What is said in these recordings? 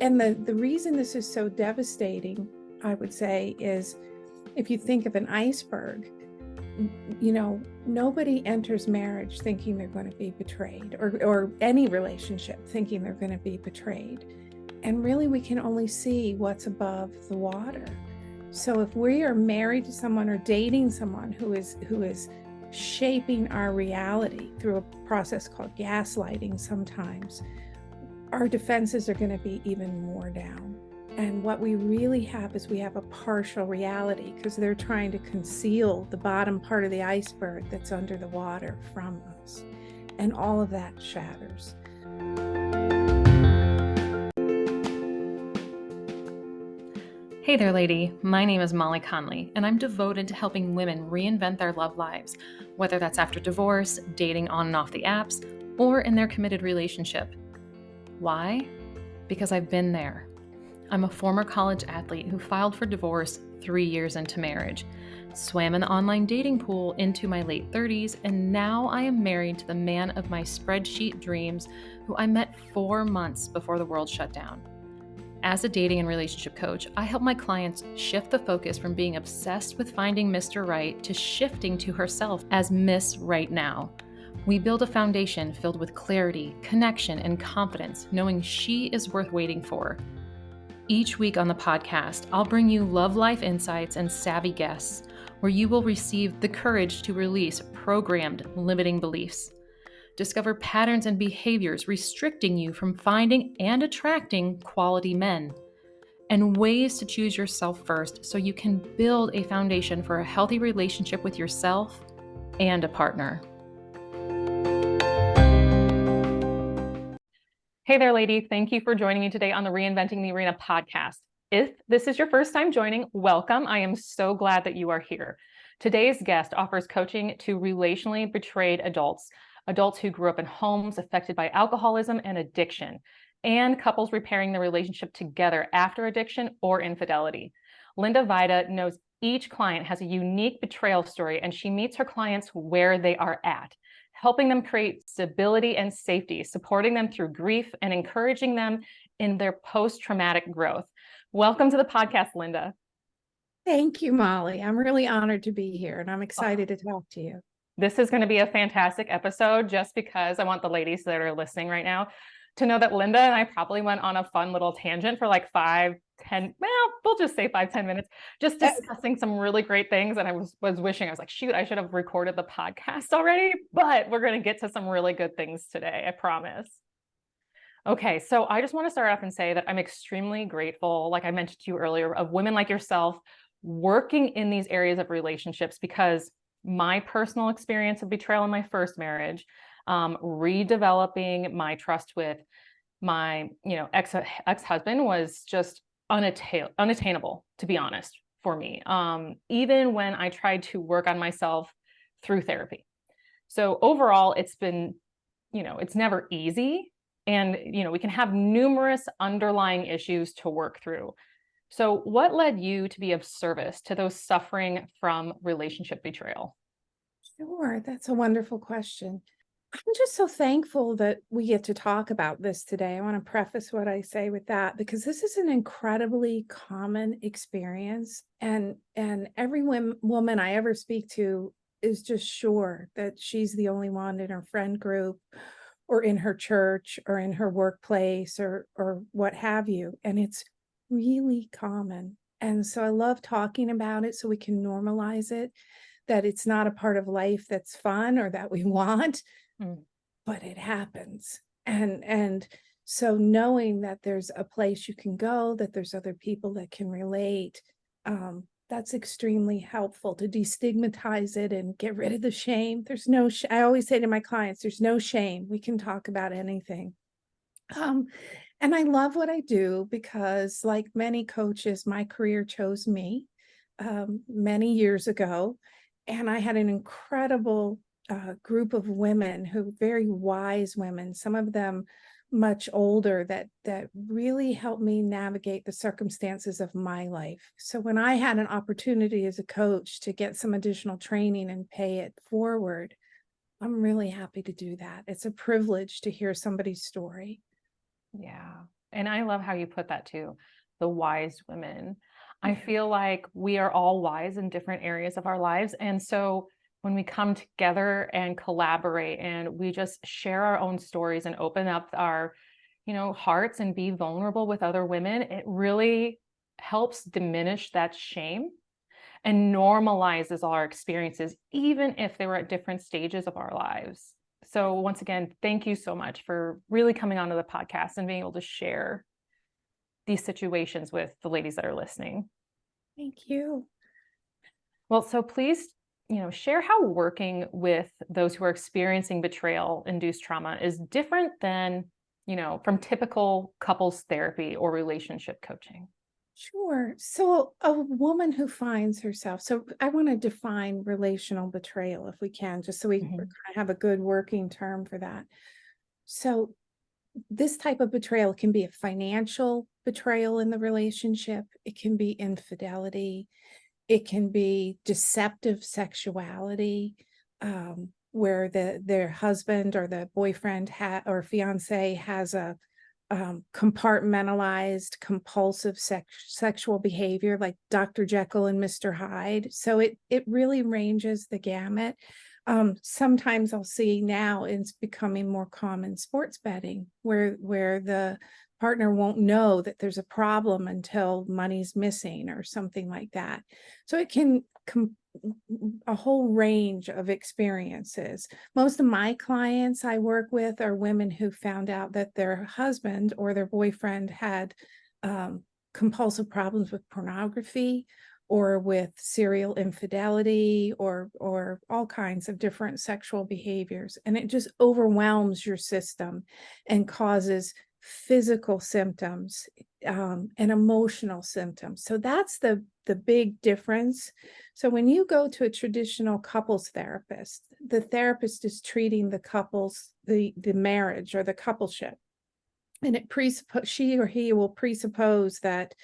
And the reason this is so devastating, I would say, is if you think of an iceberg, nobody enters marriage thinking they're going to be betrayed, or any relationship thinking they're going to be betrayed. And really, we can only see what's above the water. So if we are married to someone or dating someone who is shaping our reality through a process called gaslighting sometimes, our defenses are going to be even more down. And what we really have is we have a partial reality, because they're trying to conceal the bottom part of the iceberg that's under the water from us. And all of that shatters. Hey there, lady. My name is Molly Conley, and I'm devoted to helping women reinvent their love lives, whether that's after divorce, dating on and off the apps, or in their committed relationship. Why? Because I've been there. I'm a former college athlete who filed for divorce 3 years into marriage, swam in the online dating pool into my late 30s, and now I am married to the man of my spreadsheet dreams, who I met 4 months before the world shut down. As a dating and relationship coach, I help my clients shift the focus from being obsessed with finding Mr. Right to shifting to herself as Miss Right Now. We build a foundation filled with clarity, connection, and confidence, knowing she is worth waiting for. Each week on the podcast, I'll bring you love life insights and savvy guests, where you will receive the courage to release programmed limiting beliefs. Discover patterns and behaviors restricting you from finding and attracting quality men, and ways to choose yourself first so you can build a foundation for a healthy relationship with yourself and a partner. Hey there, lady. Thank you for joining me today on the Reinventing the Arena podcast. If this is your first time joining, welcome. I am so glad that you are here. Today's guest offers coaching to relationally betrayed adults who grew up in homes affected by alcoholism and addiction, and couples repairing their relationship together after addiction or infidelity. Linda Wajda knows each client has a unique betrayal story, and she meets her clients where they are at, helping them create stability and safety, supporting them through grief, and encouraging them in their post-traumatic growth. Welcome to the podcast, Linda. Thank you, Molly. I'm really honored to be here, and I'm excited to talk to you. This is going to be a fantastic episode, just because I want the ladies that are listening right now to know that Linda and I probably went on a fun little tangent for like 5-10, well, we'll just say 5-10 minutes, just discussing some really great things. And I was wishing, I was like, shoot, I should have recorded the podcast already, but we're going to get to some really good things today, I promise. Okay, so I just want to start off and say that I'm extremely grateful, like I mentioned to you earlier, of women like yourself working in these areas of relationships, because my personal experience of betrayal in my first marriage, redeveloping my trust with my, ex-husband was just unattainable, to be honest, for me. Even when I tried to work on myself through therapy. So overall, it's been, it's never easy. And, we can have numerous underlying issues to work through. So what led you to be of service to those suffering from relationship betrayal? Sure, that's a wonderful question. I'm just so thankful that we get to talk about this today. I want to preface what I say with that, because this is an incredibly common experience. And every woman I ever speak to is just sure that she's the only one in her friend group or in her church or in her workplace or what have you. And it's really common. And so I love talking about it so we can normalize it, that it's not a part of life that's fun or that we want, but it happens. And so knowing that there's a place you can go, that there's other people that can relate, that's extremely helpful to destigmatize it and get rid of the shame. There's no, I always say to my clients, there's no shame. We can talk about anything. And I love what I do because, like many coaches, my career chose me many years ago. And I had an incredible group of women, very wise women, some of them much older, that really helped me navigate the circumstances of my life. So when I had an opportunity as a coach to get some additional training and pay it forward, I'm really happy to do that. It's a privilege to hear somebody's story. Yeah. And I love how you put that too, the wise women. I Yeah. feel like we are all wise in different areas of our lives. And so when we come together and collaborate and we just share our own stories and open up our, hearts and be vulnerable with other women, it really helps diminish that shame and normalizes our experiences, even if they were at different stages of our lives. So once again, thank you so much for really coming onto the podcast and being able to share these situations with the ladies that are listening. Thank you. Well, so please, share how working with those who are experiencing betrayal induced trauma is different than, from typical couples therapy or relationship coaching. Sure. So a woman who finds herself, so I want to define relational betrayal if we can, just so we kind Mhm. of have a good working term for that. So this type of betrayal can be a financial betrayal in the relationship. It can be infidelity. It can be deceptive sexuality, where their husband or the boyfriend or fiance has a compartmentalized compulsive sexual behavior like Dr. Jekyll and Mr. Hyde. So it really ranges the gamut. Sometimes I'll see now it's becoming more common sports betting where the partner won't know that there's a problem until money's missing or something like that. So it can a whole range of experiences. Most of my clients I work with are women who found out that their husband or their boyfriend had um, compulsive problems with pornography or with serial infidelity or all kinds of different sexual behaviors, and it just overwhelms your system and causes physical symptoms and emotional symptoms. So that's the big difference. So when you go to a traditional couples therapist, the therapist is treating the couples, the marriage or the coupleship. And she or he will presuppose that,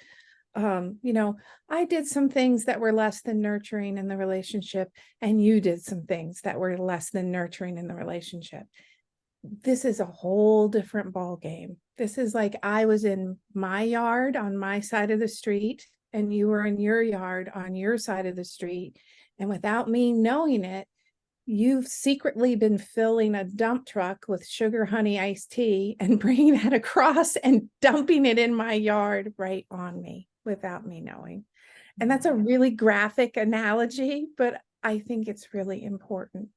I did some things that were less than nurturing in the relationship, and you did some things that were less than nurturing in the relationship. This is a whole different ball game. This is like I was in my yard on my side of the street, and you were in your yard on your side of the street. And without me knowing it, you've secretly been filling a dump truck with sugar honey iced tea and bringing that across and dumping it in my yard right on me without me knowing. And that's a really graphic analogy, but I think it's really important.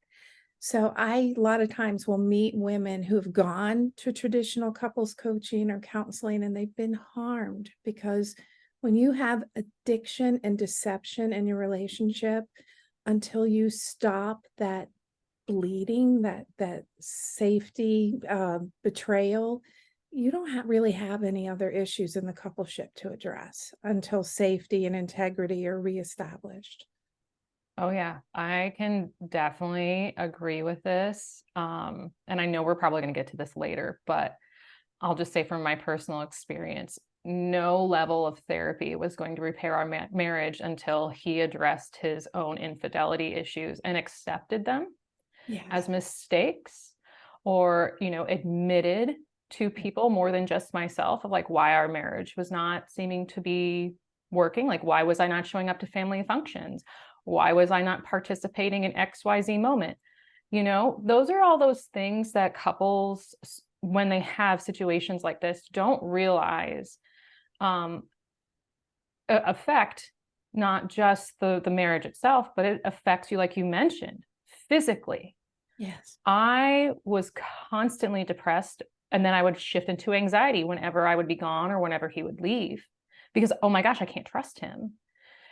So I a lot of times will meet women who've gone to traditional couples coaching or counseling, and they've been harmed because when you have addiction and deception in your relationship, until you stop that bleeding, that safety betrayal, you don't really have any other issues in the coupleship to address until safety and integrity are reestablished. Oh yeah, I can definitely agree with this. And I know we're probably going to get to this later, but I'll just say from my personal experience, no level of therapy was going to repair our marriage until he addressed his own infidelity issues and accepted them Yes. as mistakes, or, admitted to people more than just myself of like why our marriage was not seeming to be working. Like, why was I not showing up to family functions? Why was I not participating in XYZ moment? Those are all those things that couples, when they have situations like this, don't realize um, affect not just the marriage itself, but it affects you, like you mentioned, physically. Yes. I was constantly depressed, and then I would shift into anxiety whenever I would be gone or whenever he would leave, because, oh my gosh, I can't trust him.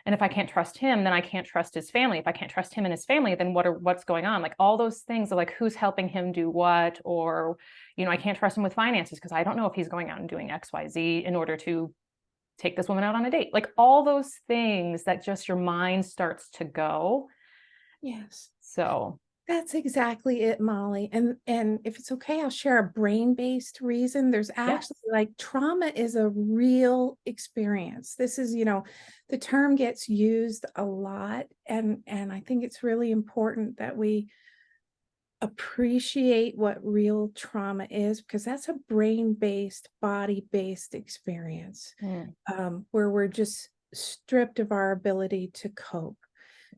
And if I can't trust him, then I can't trust his family. If I can't trust him and his family, then what's going on? Like all those things are like, who's helping him do what? Or, I can't trust him with finances because I don't know if he's going out and doing XYZ in order to take this woman out on a date. Like all those things that just your mind starts to go. Yes. So, That's exactly it, Molly. And if it's okay, I'll share a brain-based reason. There's actually yes. like trauma is a real experience. This is, the term gets used a lot, and I think it's really important that we appreciate what real trauma is, because that's a brain-based, body-based experience, Mm. where we're just stripped of our ability to cope.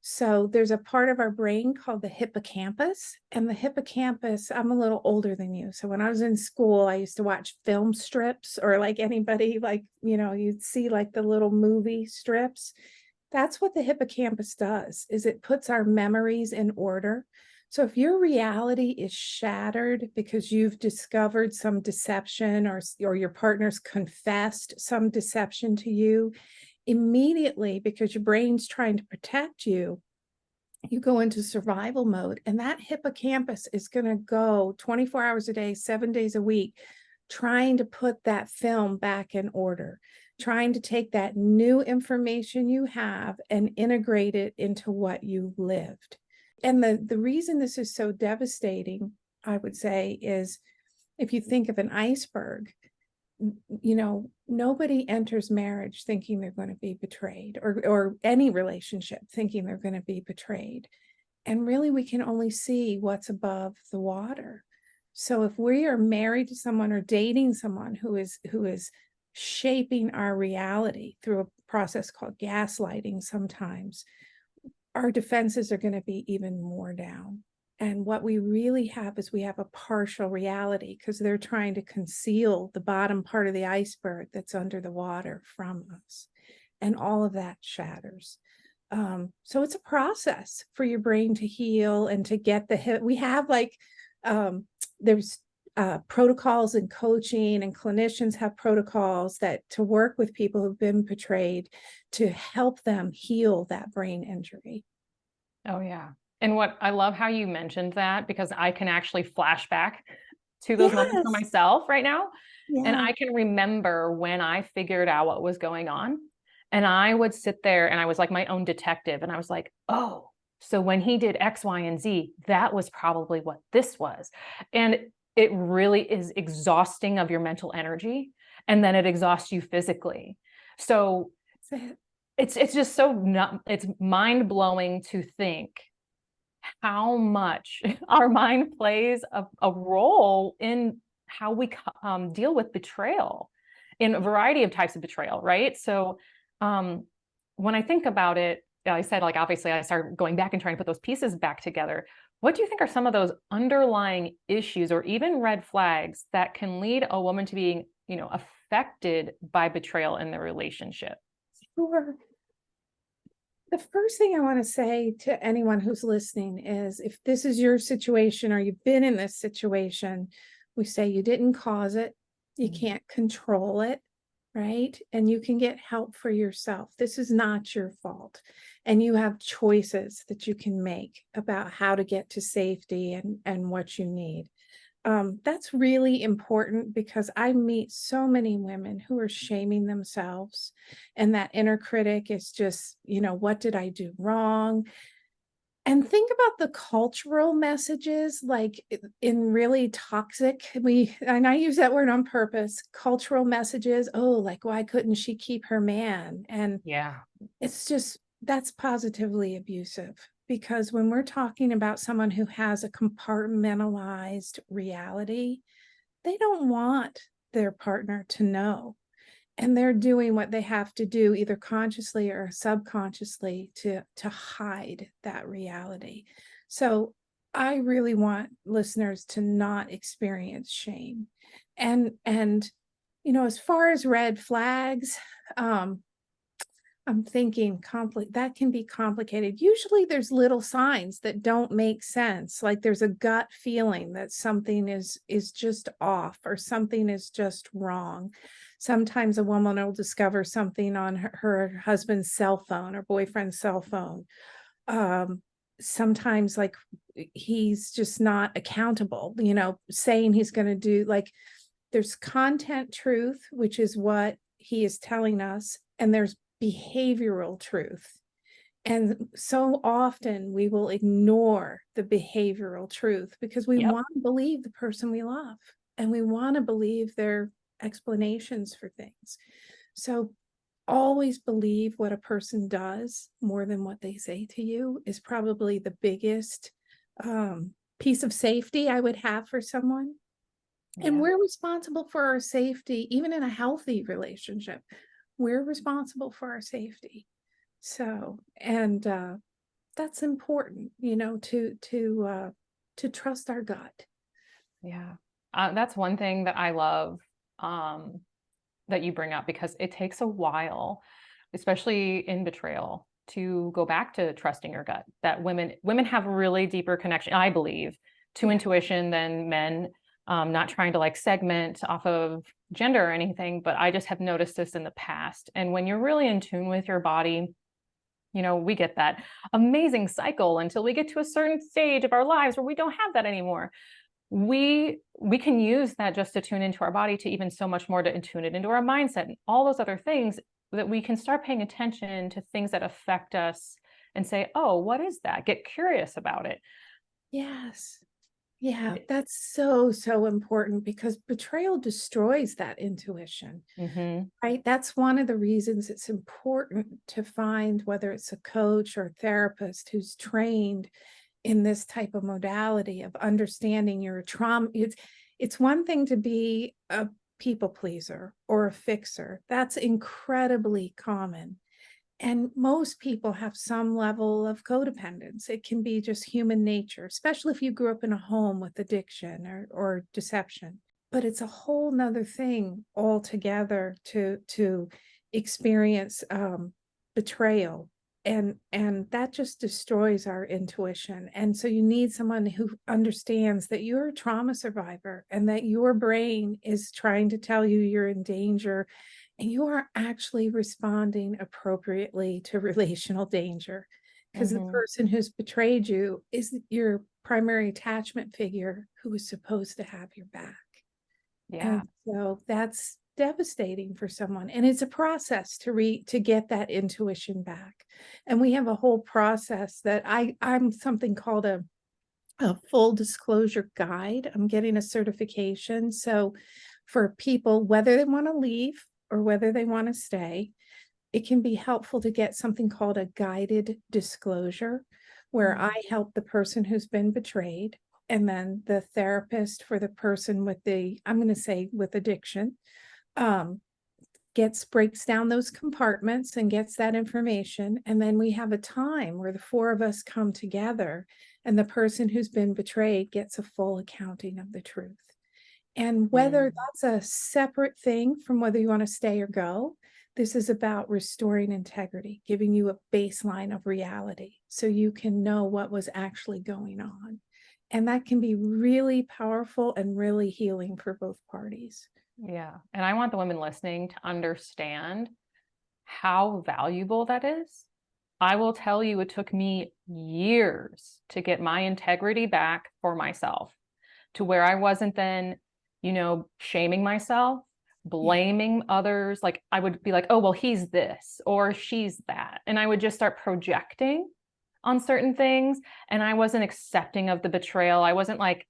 So there's a part of our brain called the hippocampus, and the hippocampus, I'm a little older than you. So when I was in school, I used to watch film strips, or like anybody, like, you'd see like the little movie strips. That's what the hippocampus does, is it puts our memories in order. So if your reality is shattered because you've discovered some deception, or your partner's confessed some deception to you, immediately, because your brain's trying to protect you, you go into survival mode, and that hippocampus is going to go 24 hours a day, 7 days a week, trying to put that film back in order, trying to take that new information you have and integrate it into what you lived. And the reason this is so devastating, I would say, is if you think of an iceberg, nobody enters marriage thinking they're going to be betrayed, or any relationship thinking they're going to be betrayed. And really, we can only see what's above the water. So if we are married to someone or dating someone who is shaping our reality through a process called gaslighting, sometimes our defenses are going to be even more down. And what we really have is we have a partial reality, because they're trying to conceal the bottom part of the iceberg that's under the water from us. And all of that shatters. So it's a process for your brain to heal and to get we have there's protocols and coaching, and clinicians have protocols that to work with people who've been betrayed, to help them heal that brain injury. Oh, yeah. And what I love how you mentioned that, because I can actually flash back to those moments for Yes. myself right now. And Yeah. I can remember when I figured out what was going on. And I would sit there and I was like my own detective. And I was like, oh, so when he did X, Y, and Z, that was probably what this was. And it really is exhausting of your mental energy. And then it exhausts you physically. So That's it. it's just so not, it's mind blowing to think how much our mind plays a role in how we deal with betrayal, in a variety of types of betrayal, right? So um, when I think about it, I said, like, obviously I started going back and trying to put those pieces back together. What do you think are some of those underlying issues or even red flags that can lead a woman to being, affected by betrayal in the relationship? Sure. The first thing I want to say to anyone who's listening is, if this is your situation or you've been in this situation, we say you didn't cause it, you Mm. can't control it, right? And you can get help for yourself. This is not your fault. And you have choices that you can make about how to get to safety and what you need. That's really important, because I meet so many women who are shaming themselves, and that inner critic is just, what did I do wrong? And think about the cultural messages, like in really toxic, and I use that word on purpose, cultural messages. Oh, like, why couldn't she keep her man? And Yeah. it's just, that's positively abusive, because when we're talking about someone who has a compartmentalized reality, they don't want their partner to know. And they're doing what they have to do, either consciously or subconsciously, to hide that reality. So I really want listeners to not experience shame. And as far as red flags, um, I'm thinking that can be complicated. Usually there's little signs that don't make sense. Like there's a gut feeling that something is just off, or something is just wrong. Sometimes a woman will discover something on her husband's cell phone or boyfriend's cell phone. Um, Sometimes, like, he's just not accountable, saying he's going to do, like, there's content truth, which is what he is telling us, and there's behavioral truth. And so often we will ignore the behavioral truth because we Yep. want to believe the person we love, and we want to believe their explanations for things. So always believe what a person does more than what they say to you is probably the biggest piece of safety I would have for someone. And Yeah. we're responsible for our safety, even in a healthy relationship. We're responsible for our safety. So, and that's important, to trust our gut. Yeah. That's one thing that I love, um, that you bring up, because it takes a while, especially in betrayal, to go back to trusting your gut. That women have a really deeper connection, I believe, to Yeah. intuition than men. Not trying to like segment off of gender or anything, but I just have noticed this in the past. And when you're really in tune with your body, we get that amazing cycle until we get to a certain stage of our lives where we don't have that anymore. We can use that just to tune into our body, to even so much more to tune it into our mindset and all those other things, that we can start paying attention to things that affect us and say, oh, what is that? Get curious about it. Yes. Yeah, that's so, so important because betrayal destroys that intuition, Mm-hmm. right? That's one of the reasons it's important to find whether it's a coach or therapist who's trained in this type of modality of understanding your trauma. It's one thing to be a people pleaser or a fixer. That's incredibly common. And most people have some level of codependence. It can be just human nature, especially if you grew up in a home with addiction or deception. But it's a whole nother thing altogether to experience betrayal. And that just destroys our intuition. And so you need someone who understands that you're a trauma survivor and that your brain is trying to tell you you're in danger and you are actually responding appropriately to relational danger because the Mm-hmm. person who's betrayed you is your primary attachment figure who is supposed to have your back. Yeah. And so that's devastating for someone. And it's a process to get that intuition back. And we have a whole process that I'm something called a full disclosure guide. I'm getting a certification. So for people, whether they want to leave or whether they want to stay, it can be helpful to get something called a guided disclosure, where I help the person who's been betrayed, and then the therapist for the person with I'm going to say with addiction, um, breaks down those compartments and gets that information. And then we have a time where the four of us come together and the person who's been betrayed gets a full accounting of the truth. And whether Mm. that's a separate thing from whether you want to stay or go, this is about restoring integrity, giving you a baseline of reality so you can know what was actually going on. And that can be really powerful and really healing for both parties. Yeah. And I want the women listening to understand how valuable that is. I will tell you, it took me years to get my integrity back for myself, to where I wasn't then, shaming myself, Yeah. blaming others. Like I would be like, oh, well, he's this or she's that. And I would just start projecting on certain things. And I wasn't accepting of the betrayal. I wasn't like,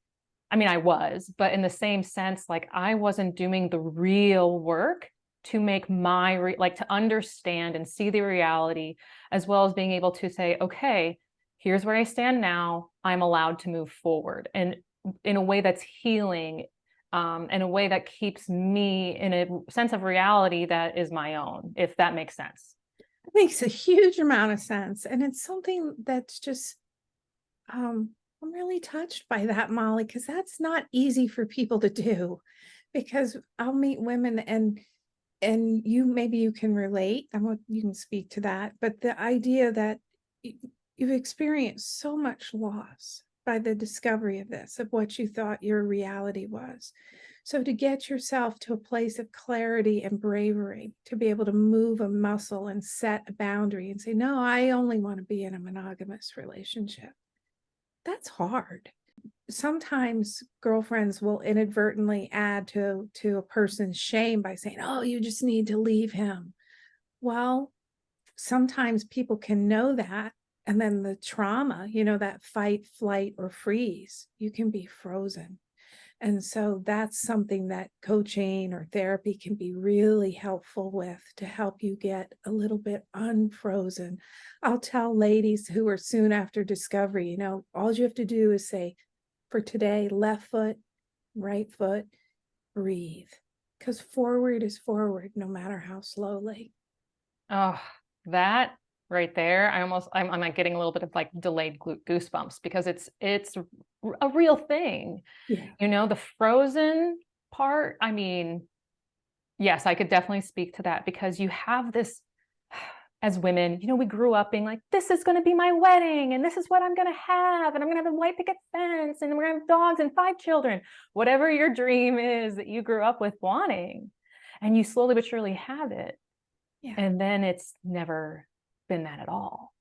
I mean, I was, but in the same sense, like I wasn't doing the real work to make like to understand and see the reality, as well as being able to say, okay, here's where I stand now. I'm allowed to move forward. And in a way that's healing, in a way that keeps me in a sense of reality that is my own, if that makes sense. It makes a huge amount of sense. And it's something that's just, I'm really touched by that, Molly, because that's not easy for people to do. Because I'll meet women and maybe you can relate. You can speak to that, but the idea that you've experienced so much loss by the discovery of this, of what you thought your reality was. So to get yourself to a place of clarity and bravery, to be able to move a muscle and set a boundary and say, no, I only want to be in a monogamous relationship. That's hard. Sometimes girlfriends will inadvertently add to a person's shame by saying, oh, you just need to leave him. Well, sometimes people can know that, and then the trauma, that fight, flight, or freeze, you can be frozen. And so that's something that coaching or therapy can be really helpful with, to help you get a little bit unfrozen. I'll tell ladies who are soon after discovery, all you have to do is say, for today, left foot, right foot, breathe. Because forward is forward, no matter how slowly. Oh, that right there, I'm like getting a little bit of like delayed goosebumps because it's a real thing. Yeah. You know, the frozen part, I mean, yes, I could definitely speak to that because you have this as women, you know, we grew up being like, this is going to be my wedding and this is what I'm going to have. And I'm going to have a white picket fence and we're going to have dogs and 5 children, whatever your dream is that you grew up with wanting. And you slowly but surely have it. Yeah. And then it's never been that at all.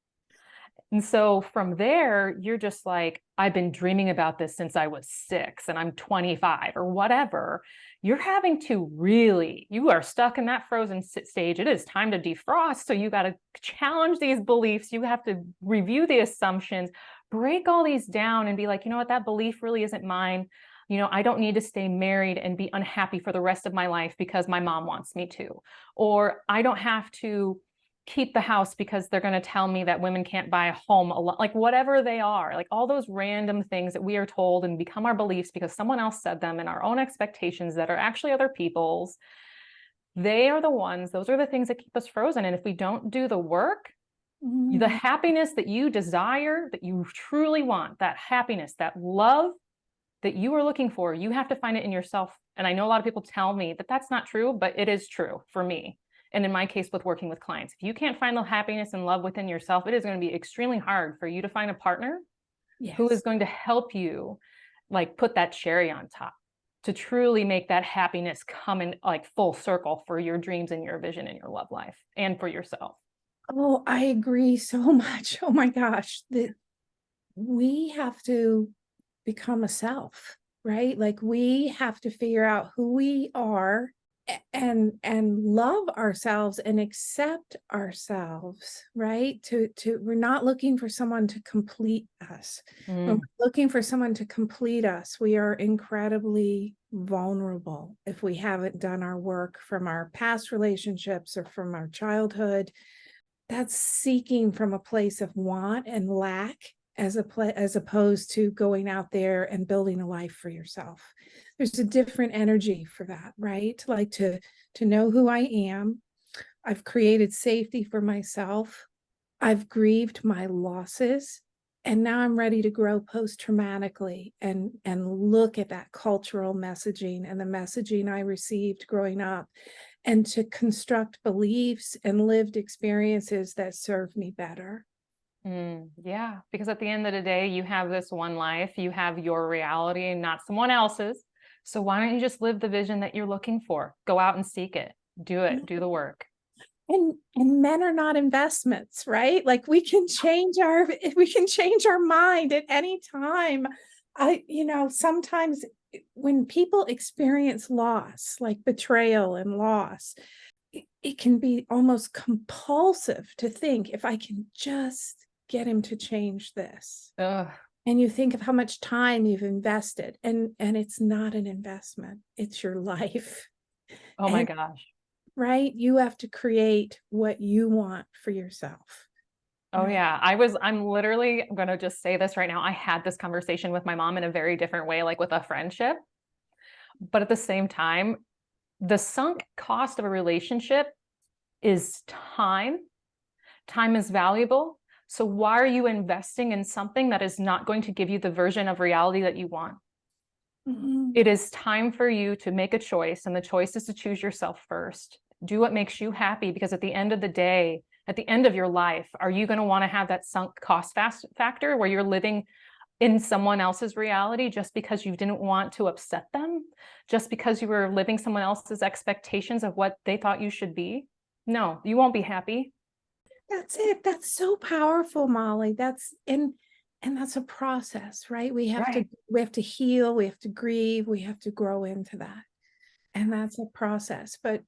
And so from there, you're just like, I've been dreaming about this since I was 6 and I'm 25 or whatever. You're having to really, you are stuck in that frozen stage. It is time to defrost. So you got to challenge these beliefs. You have to review the assumptions, break all these down and be like, you know what, that belief really isn't mine. You know, I don't need to stay married and be unhappy for the rest of my life because my mom wants me to. Or I don't have to keep the house because they're going to tell me that women can't buy a home alone, like whatever they are, like all those random things that we are told and become our beliefs because someone else said them and our own expectations that are actually other people's. They are the ones, those are the things that keep us frozen. And if we don't do the work, the Mhm. happiness that you desire, that you truly want, that happiness, that love that you are looking for, you have to find it in yourself. And I know a lot of people tell me that that's not true, but it is true for me. And in my case, with working with clients, if you can't find the happiness and love within yourself, it is going to be extremely hard for you to find a partner who is Yes. going to help you like put that cherry on top to truly make that happiness come in like full circle for your dreams and your vision and your love life and for yourself. Oh, I agree so much. Oh my gosh, that we have to become a self, right? Like we have to figure out who we are and love ourselves and accept ourselves, right? To we're not looking for someone to complete us. When Mm, we're looking for someone to complete us, we are incredibly vulnerable if we haven't done our work from our past relationships or from our childhood. That's seeking from a place of want and lack as opposed to going out there and building a life for yourself. There's a different energy for that, right? Like to know who I am. I've created safety for myself. I've grieved my losses. And now I'm ready to grow post-traumatically and look at that cultural messaging and the messaging I received growing up and to construct beliefs and lived experiences that serve me better. yeah, because at the end of the day, you have this one life, you have your reality and not someone else's. So why don't you just live the vision that you're looking for? Go out and seek it. Do it. Do the work. And men are not investments, right? Like we can change our mind at any time. Sometimes when people experience loss, like betrayal and loss, it can be almost compulsive to think if I can just get him to change this. Ugh. And you think of how much time you've invested and it's not an investment. It's your life. Oh my And gosh. right, you have to create what you want for yourself. Oh Right. yeah. I'm literally going to just say this right now. I had this conversation with my mom in a very different way, like with a friendship. But at the same time, the sunk cost of a relationship is time. Time is valuable. So why are you investing in something that is not going to give you the version of reality that you want? Mhm. It is time for you to make a choice, and the choice is to choose yourself first. Do what makes you happy, because at the end of the day, at the end of your life, are you going to want to have that sunk cost factor where you're living in someone else's reality just because you didn't want to upset them, just because you were living someone else's expectations of what they thought you should be? No, you won't be happy. That's it. That's so powerful, Molly. And that's a process, right? Right. We have to heal, we have to grieve, we have to grow into that. And that's a process, but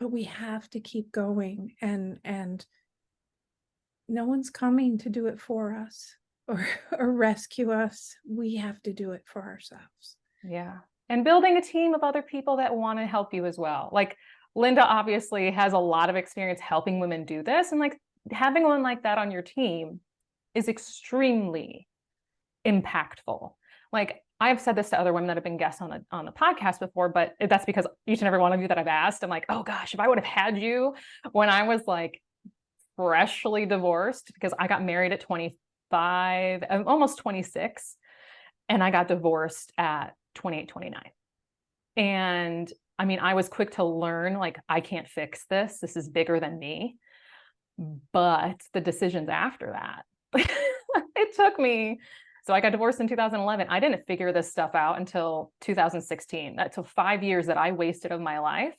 we have to keep going and no one's coming to do it for us or or rescue us. We have to do it for ourselves. Yeah. And building a team of other people that want to help you as well. Like Linda obviously has a lot of experience helping women do this. And like having one like that on your team is extremely impactful. Like I've said this to other women that have been guests on the podcast before, but that's because each and every one of you that I've asked, I'm like, oh gosh, if I would have had you when I was like freshly divorced, because I got married at 25, almost 26, and I got divorced at 28, 29. And I mean, I was quick to learn, like, I can't fix this. This is bigger than me. But the decisions after that, it took me. So I got divorced in 2011. I didn't figure this stuff out until 2016. That took 5 years that I wasted of my life.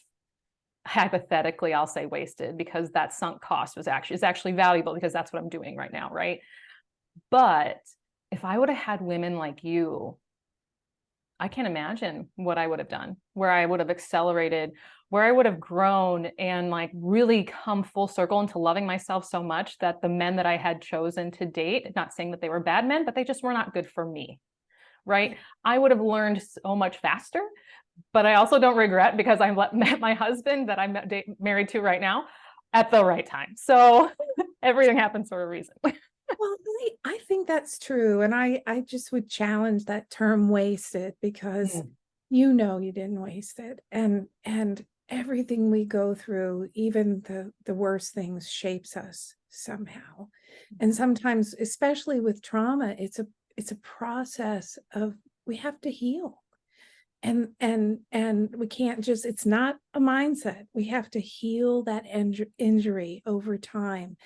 Hypothetically, I'll say wasted, because that sunk cost is actually valuable, because that's what I'm doing right now, right? But if I would have had women like you, I can't imagine what I would have done, where I would have accelerated, where I would have grown and like really come full circle into loving myself so much that the men that I had chosen to date, not saying that they were bad men, but they just were not good for me, right? I would have learned so much faster, but I also don't regret, because I met my husband that I'm married to right now at the right time. So everything happens for a reason. Well, I think that's true. And I just would challenge that term wasted, because you know you didn't waste it. And everything we go through, even the worst things, shapes us somehow. And sometimes, especially with trauma, it's a process of, we have to heal. And we can't just, it's not a mindset. We have to heal that injury over time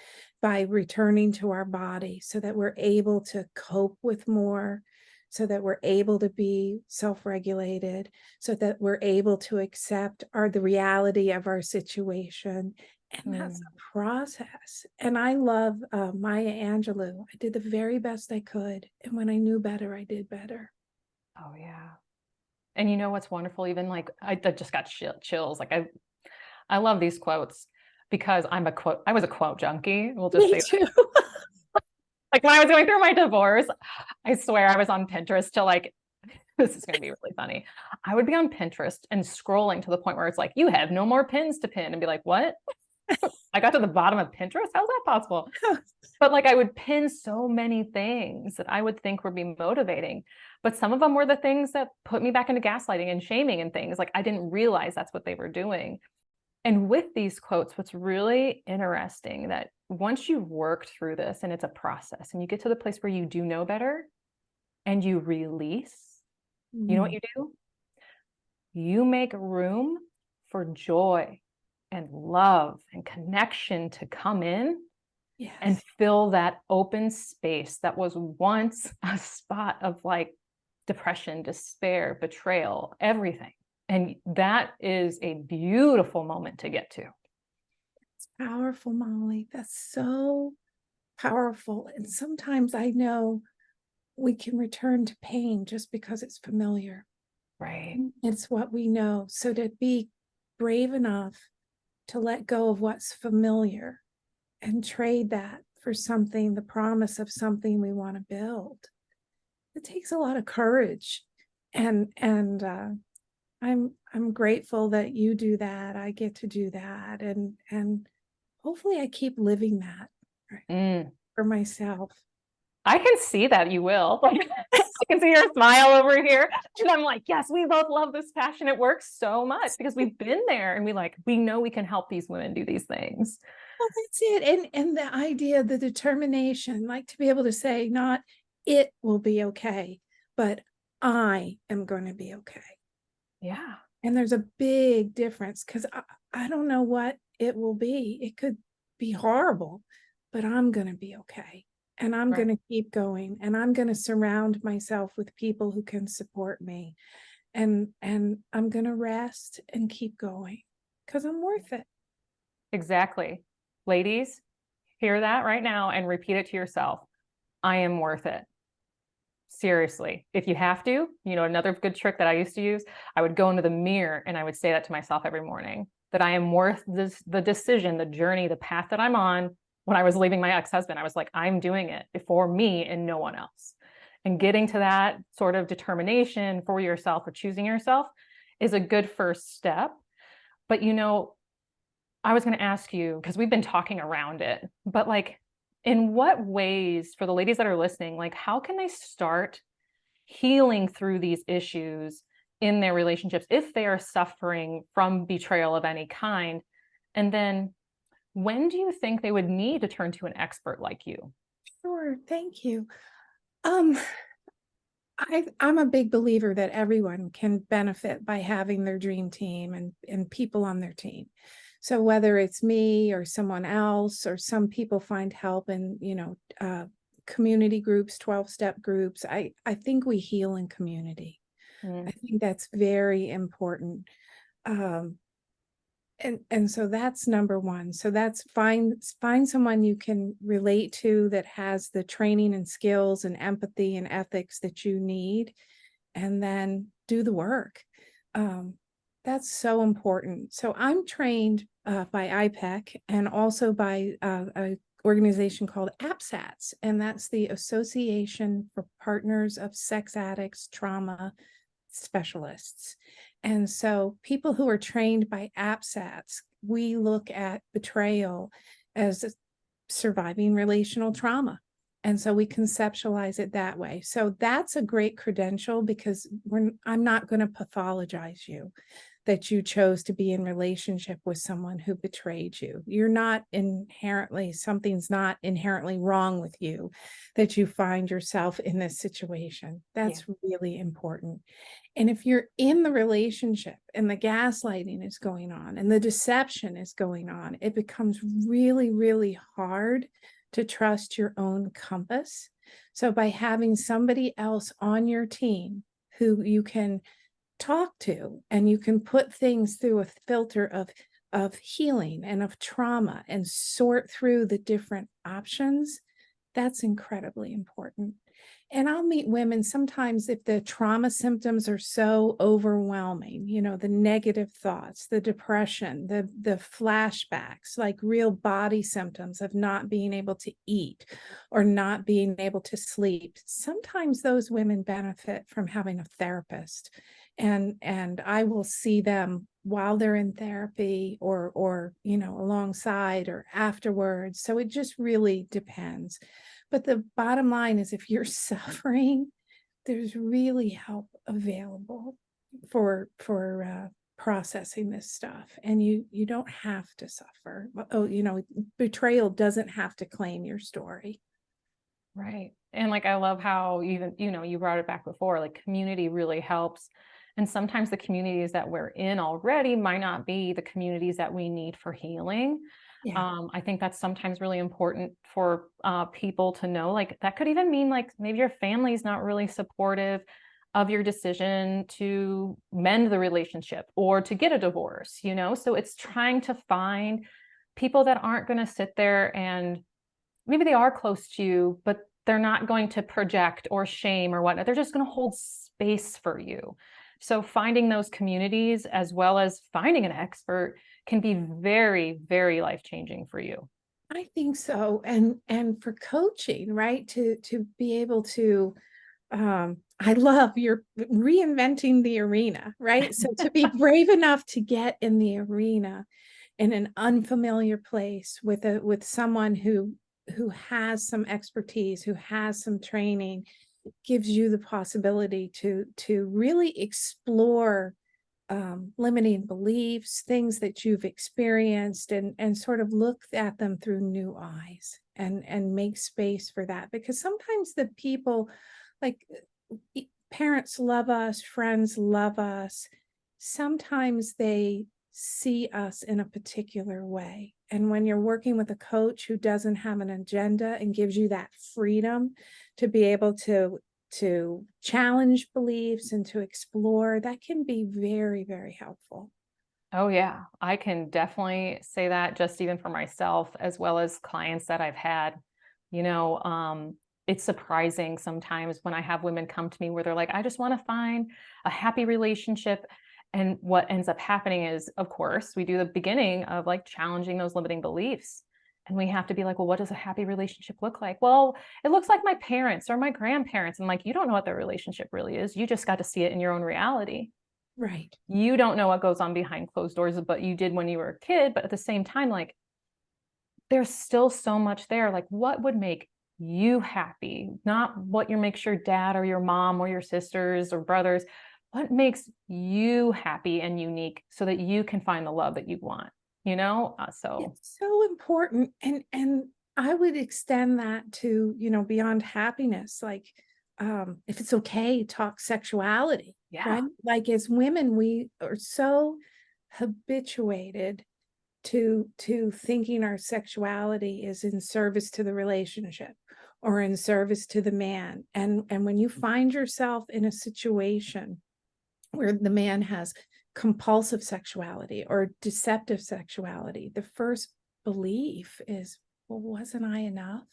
by returning to our body, so that we're able to cope with more, so that we're able to be self-regulated, so that we're able to accept the reality of our situation. And that's a process. And I love Maya Angelou. I did the very best I could. And when I knew better, I did better. Oh yeah. And you know what's wonderful? Even like I just got chills. Like I love these quotes, because I was a quote junkie. We'll just Me say too. that. Like when I was going through my divorce, I swear I was on Pinterest to like, this is going to be really funny. I would be on Pinterest and scrolling to the point where it's like, you have no more pins to pin, and be like, what? I got to the bottom of Pinterest. How's that possible? But like I would pin so many things that I would think would be motivating, but some of them were the things that put me back into gaslighting and shaming and things. Like I didn't realize that's what they were doing. And with these quotes, what's really interesting, that once you've worked through this and it's a process and you get to the place where you do know better and you release, you know what you do? You make room for joy and love and connection to come in. Yes. And fill that open space that was once a spot of like depression, despair, betrayal, everything. And that is a beautiful moment to get to. It's powerful, Molly. That's so powerful. And sometimes I know we can return to pain just because it's familiar. Right. It's what we know. So to be brave enough to let go of what's familiar and trade that for something, the promise of something we want to build, it takes a lot of courage. And I'm grateful that you do that. I get to do that, and hopefully I keep living that, right, for myself. I can see that you will. Like, I can see your smile over here. And I'm like, yes, we both love this passionate work so much, because we've been there and we know we can help these women do these things. Well, that's it. And the idea, the determination, like to be able to say, not it will be okay, but I am going to be okay. Yeah. And there's a big difference, because I don't know what it will be. It could be horrible, but I'm going to be okay. And I'm going to keep going. And I'm going to surround myself with people who can support me. And I'm going to rest and keep going, because I'm worth it. Exactly. Ladies, hear that right now and repeat it to yourself. I am worth it. Seriously. If you have to, another good trick that I used to use, I would go into the mirror and I would say that to myself every morning, that I am worth the decision, the journey, the path that I'm on. When I was leaving my ex-husband, I was like, I'm doing it for me and no one else. And getting to that sort of determination for yourself, or choosing yourself, is a good first step. But I was going to ask you, because we've been talking around it, but like, in what ways, for the ladies that are listening, like how can they start healing through these issues in their relationships if they are suffering from betrayal of any kind? And then when do you think they would need to turn to an expert like you? Sure, thank you. Um, I'm a big believer that everyone can benefit by having their dream team and people on their team. So whether it's me or someone else, or some people find help in, community groups, 12-step groups, I think we heal in community. I Mm, think that's very important. Um, and so that's number one. So that's find someone you can relate to that has the training and skills and empathy and ethics that you need, and then do the work. Um, that's so important. So I'm trained by IPEC and also by a organization called APSATS, and that's the Association for Partners of Sex Addicts Trauma Specialists. And so people who are trained by APSATS, we look at betrayal as surviving relational trauma. And so we conceptualize it that way. So that's a great credential, because I'm not going to pathologize you that you chose to be in relationship with someone who betrayed you. Something's not inherently wrong with you that you find yourself in this situation. yeah. That's really important. And if you're in the relationship and the gaslighting is going on and the deception is going on, it becomes really, really hard to trust your own compass. So by having somebody else on your team who you can talk to, and you can put things through a filter of healing and of trauma and sort through the different options, that's incredibly important. And I'll meet women sometimes if the trauma symptoms are so overwhelming, the negative thoughts, the depression, the flashbacks, like real body symptoms of not being able to eat or not being able to sleep. Sometimes those women benefit from having a therapist. And I will see them while they're in therapy, or alongside or afterwards. So it just really depends. But the bottom line is, if you're suffering, there's really help available for processing this stuff, and you don't have to suffer. Betrayal doesn't have to claim your story. Right. And like, I love how even, you brought it back before, like community really helps. And sometimes the communities that we're in already might not be the communities that we need for healing. Yeah. I think that's sometimes really important for people to know. Like, that could even mean like maybe your family's not really supportive of your decision to mend the relationship or to get a divorce. So it's trying to find people that aren't going to sit there and maybe they are close to you, but they're not going to project or shame or whatnot. They're just going to hold space for you. So finding those communities as well as finding an expert can be very, very life-changing for you. I think so. And for coaching, right? To be able to I love your reinventing the arena, right? So to be brave enough to get in the arena in an unfamiliar place with someone who has some expertise, who has some training, gives you the possibility to really explore limiting beliefs, things that you've experienced, and sort of look at them through new eyes, and make space for that. Because sometimes the people, like, parents love us, friends love us. Sometimes they see us in a particular way. And when you're working with a coach who doesn't have an agenda and gives you that freedom to be able to challenge beliefs and to explore, that can be very, very helpful. Oh, yeah. I can definitely say that just even for myself, as well as clients that I've had. You know, um, it's surprising sometimes when I have women come to me where they're like, I just want to find a happy relationship. And what ends up happening is, of course, we do the beginning of like challenging those limiting beliefs. And we have to be like, well, what does a happy relationship look like? Well, it looks like my parents or my grandparents. And like, you don't know what their relationship really is. You just got to see it in your own reality. Right. You don't know what goes on behind closed doors, but you did when you were a kid. But at the same time, like, there's still so much there. Like, what would make you happy, not what you makes your dad or your mom or your sisters or brothers. What makes you happy and unique so that you can find the love that you want, you know? So It's so important. And I would extend that to, beyond happiness, like if it's okay, talk sexuality, yeah. right? Like as women, we are so habituated to thinking our sexuality is in service to the relationship or in service to the man. And when you find yourself in a situation where the man has compulsive sexuality or deceptive sexuality, the first belief is, well, wasn't I enough?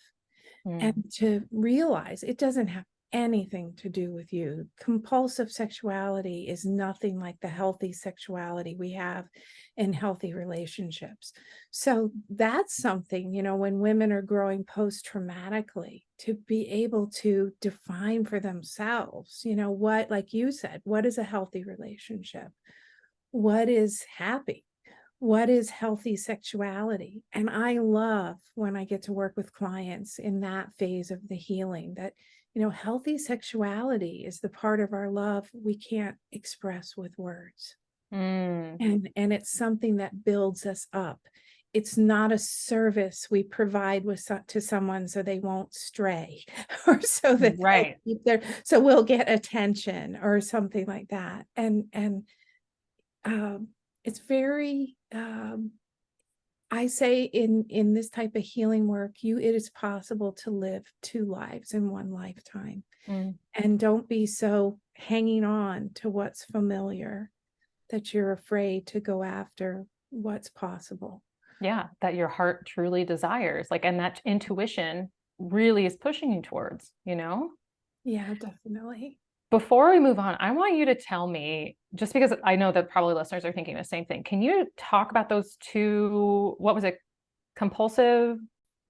And Mm, to realize it doesn't have anything to do with you. Compulsive sexuality is nothing like the healthy sexuality we have in healthy relationships. So that's something, when women are growing post traumatically, to be able to define for themselves, what, like you said, what is a healthy relationship? What is happy? What is healthy sexuality? And I love when I get to work with clients in that phase of the healing that, healthy sexuality is the part of our love we can't express with words. mm, And it's something that builds us up. It's not a service we provide to someone so they won't stray or so that they'll right. keep so we'll get attention or something like that. And um, it's very I say in this type of healing work, it is possible to live two lives in one lifetime. Mm. And don't be so hanging on to what's familiar that you're afraid to go after what's possible. Yeah, that your heart truly desires, like, and that intuition really is pushing you towards, you know? Yeah, definitely. Before we move on, I want you to tell me, just because I know that probably listeners are thinking the same thing. Can you talk about those two, what was it, compulsive?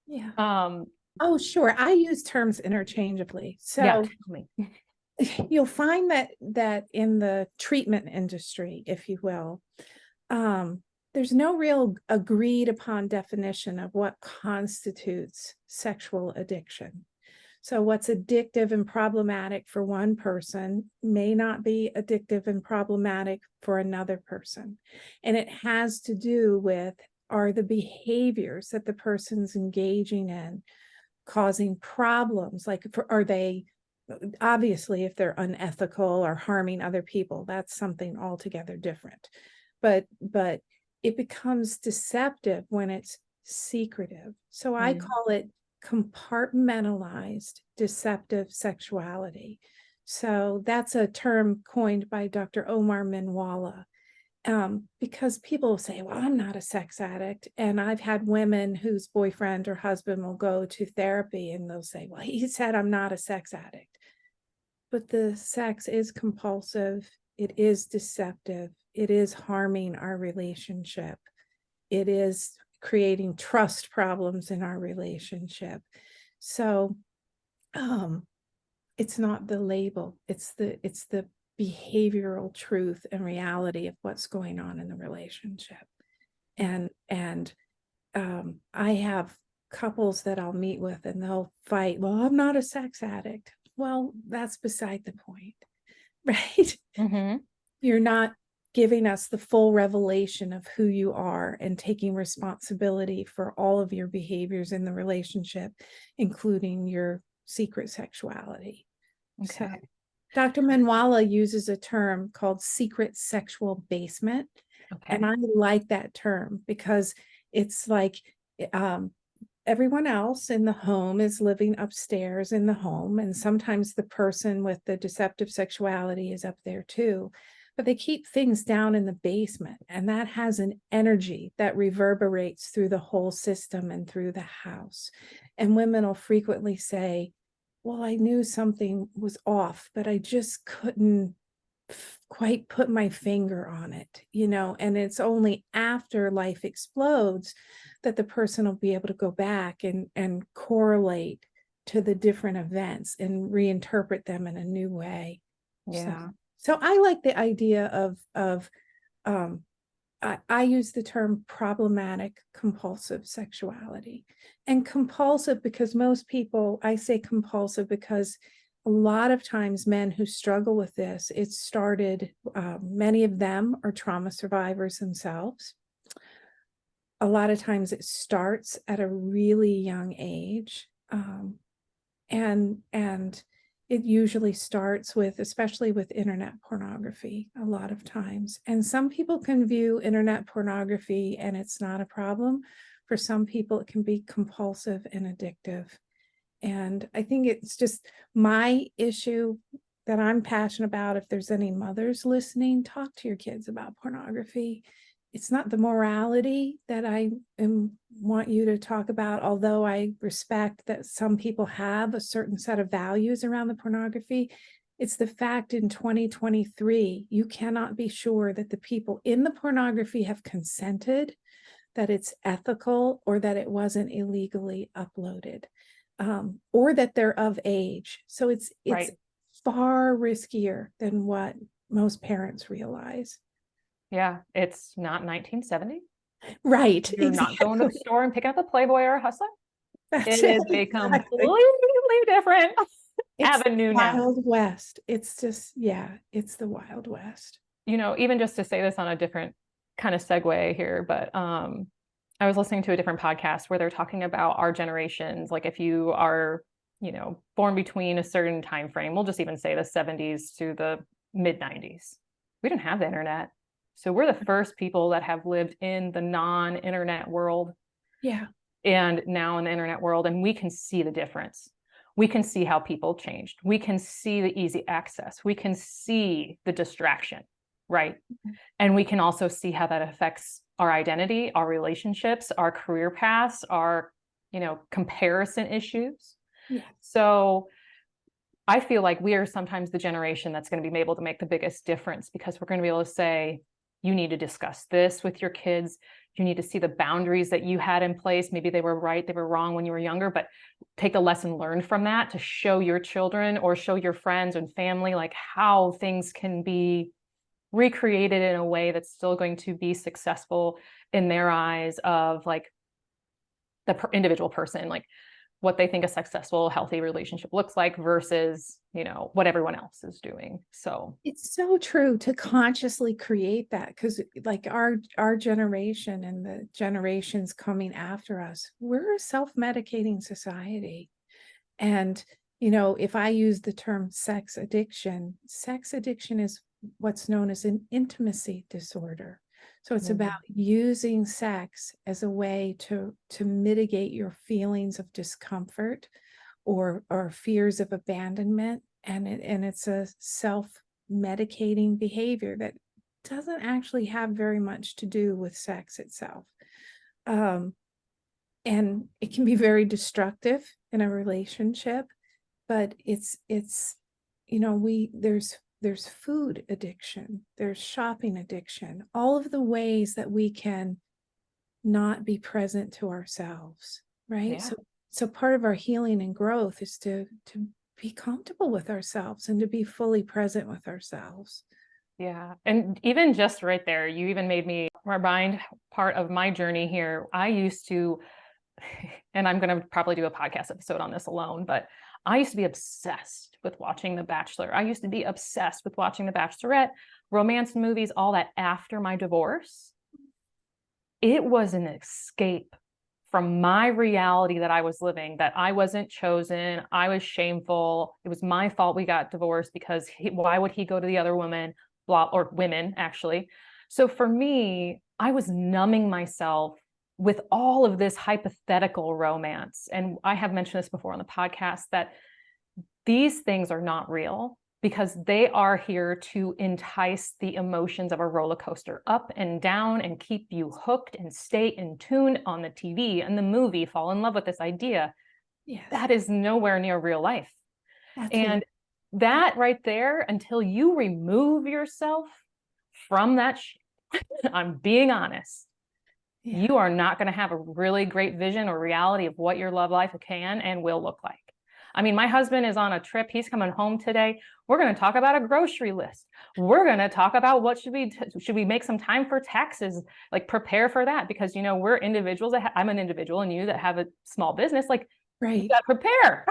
Yeah. Um, Oh, sure. I use terms interchangeably. yeah, So tell me. you'll find that in the treatment industry, if you will, um, there's no real agreed upon definition of what constitutes sexual addiction. So, what's addictive and problematic for one person may not be addictive and problematic for another person. And it has to do with, are the behaviors that the person's engaging in causing problems? Like, are they, obviously, if they're unethical or harming other people, that's something altogether different. But it becomes deceptive when it's secretive. So I Mm, call it compartmentalized deceptive sexuality. So that's a term coined by Dr. Omar Minwala. Because people will say, well, I'm not a sex addict. And I've had women whose boyfriend or husband will go to therapy and they'll say, well, he said I'm not a sex addict. But the sex is compulsive, it is deceptive, it is harming our relationship, it is creating trust problems in our relationship. So um, it's not the label, it's the behavioral truth and reality of what's going on in the relationship. And I have couples that I'll meet with and they'll fight, well, I'm not a sex addict. Well, that's beside the point, right? mm-hmm. You're not giving us the full revelation of who you are and taking responsibility for all of your behaviors in the relationship, including your secret sexuality. So Okay. Dr. Manwala uses a term called secret sexual basement. And Okay. I like that term because it's like um, everyone else in the home is living upstairs in the home. And sometimes the person with the deceptive sexuality is up there too. But they keep things down in the basement. And that has an energy that reverberates through the whole system and through the house. And women will frequently say, well, I knew something was off, but I just couldn't quite put my finger on it, and it's only after life explodes that the person will be able to go back and correlate to the different events and reinterpret them in a new way. So Yeah. so I like the idea of um I use the term problematic compulsive sexuality. And compulsive because most people, I say compulsive because a lot of times men who struggle with this, it started, many of them are trauma survivors themselves. A lot of times it starts at a really young age. And it usually starts with, especially with internet pornography, a lot of times. And some people can view internet pornography and it's not a problem. For some people, it can be compulsive and addictive. And I think it's just my issue that I'm passionate about. If there's any mothers listening, talk to your kids about pornography. It's not the morality that want you to talk about, although I respect that some people have a certain set of values around the pornography. It's the fact in 2023, you cannot be sure that the people in the pornography have consented, that it's ethical, or that it wasn't illegally uploaded, or that they're of age. So it's Right. far riskier than what most parents realize. Yeah, it's not 1970. Right, You're not going to the exactly. store and picking up a Playboy or a Hustler. That's It it, is a exactly. completely different It's the avenue now. Wild West. It's just, yeah, it's the Wild West. You know, even just to say this on a different kind of segue here, but I was listening to a different podcast where they're talking about our generations. Like if you are, you know, born between a certain time frame, we'll just even say the 70s to the mid 90s. We didn't have the internet. So we're the first people that have lived in the non-internet world Yeah. and now in the internet world, and we can see the difference. We can see how people changed. We can see the easy access. We can see the distraction, right? And we can also see how that affects our identity, our relationships, our career paths, our, you know, comparison issues. Yeah. So I feel like we are sometimes the generation that's going to be able to make the biggest difference, because we're going to be able to say, you need to discuss this with your kids. You need to see the boundaries that you had in place. Maybe they were right, they were wrong when you were younger, but take the lesson learned from that to show your children or show your friends and family like how things can be recreated in a way that's still going to be successful in their eyes of like the individual person, like what they think a successful, healthy relationship looks like versus, you know, what everyone else is doing. So It's so true to consciously create that, because like our generation and the generations coming after us, we're a self-medicating society. And, you know, if I use the term sex addiction is what's known as an intimacy disorder. So it's about using sex as a way to mitigate your feelings of discomfort or fears of abandonment. And it's a self-medicating behavior that doesn't actually have very much to do with sex itself. And it can be very destructive in a relationship, but it's you know, there's food addiction, there's shopping addiction, all of the ways that we can not be present to ourselves, right? yeah. So part of our healing and growth is to be comfortable with ourselves and to be fully present with ourselves. Yeah. And even just right there, you even made me remind part of my journey here. I used to, and I'm going to probably do a podcast episode on this alone, but I used to be obsessed with watching The Bachelor. I used to be obsessed with watching The Bachelorette, romance movies, all that after my divorce. It was an escape from my reality that I was living, that I wasn't chosen. I was shameful. It was my fault we got divorced because why would he go to the other woman, blah, or women actually. So for me, I was numbing myself with all of this hypothetical romance. And I have mentioned this before on the podcast that these things are not real because they are here to entice the emotions of a roller coaster up and down and keep you hooked and stay in tune on the TV and the movie, fall in love with this idea. Yes. That is nowhere near real life. Absolutely. And that right there, until you remove yourself from that, I'm being honest, Yeah. you are not going to have a really great vision or reality of what your love life can and will look like. I mean, my husband is on a trip. He's coming home today. We're going to talk about a grocery list. We're going to talk about what should we make some time for taxes, like prepare for that, because, you know, we're individuals I'm an individual, and you that have a small business, like we Right. got to prepare.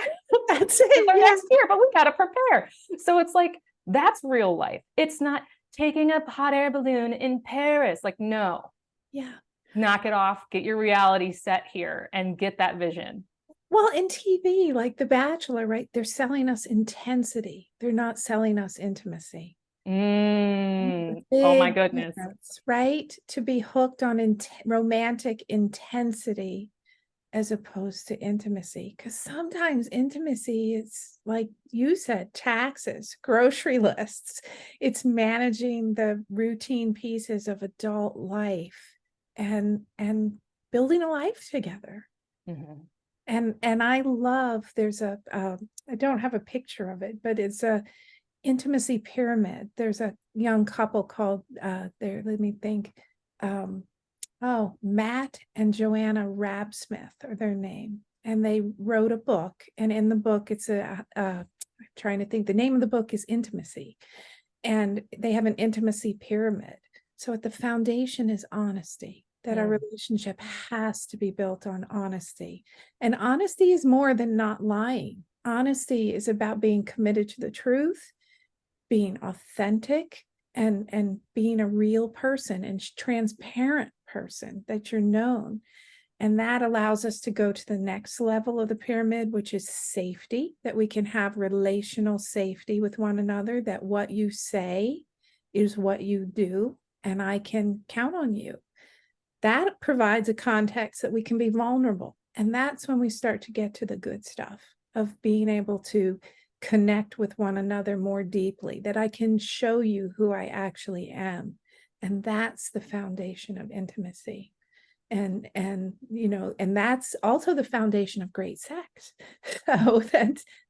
That's It's it. our Yeah. next year, but we got to prepare. So it's like, that's real life. It's not taking a hot air balloon in Paris. Like, no, Yeah. knock it off, get your reality set here and get that vision. Well, in TV, like The Bachelor, right? They're selling us intensity. They're not selling us intimacy. Oh my Big goodness. difference, right? To be hooked on romantic intensity as opposed to intimacy. Because sometimes intimacy is, like you said, taxes, grocery lists. It's managing the routine pieces of adult life and building a life together. Mhm. And I love, there's I don't have a picture of it, but it's a intimacy pyramid. There's a young couple called there, let me think. Matt and Joanna Rabsmith are their name. And they wrote a book. And in the book, it's I'm trying to think, the name of the book is Intimacy. And they have an intimacy pyramid. So at the foundation is honesty, that our relationship has to be built on honesty. And honesty is more than not lying. Honesty is about being committed to the truth, being authentic, and being a real person and transparent person, that you're known. And that allows us to go to the next level of the pyramid, which is safety, that we can have relational safety with one another, that what you say is what you do, and I can count on you. That provides a context that we can be vulnerable. And that's when we start to get to the good stuff of being able to connect with one another more deeply, that I can show you who I actually am. And that's the foundation of intimacy. And you know, and that's also the foundation of great sex. So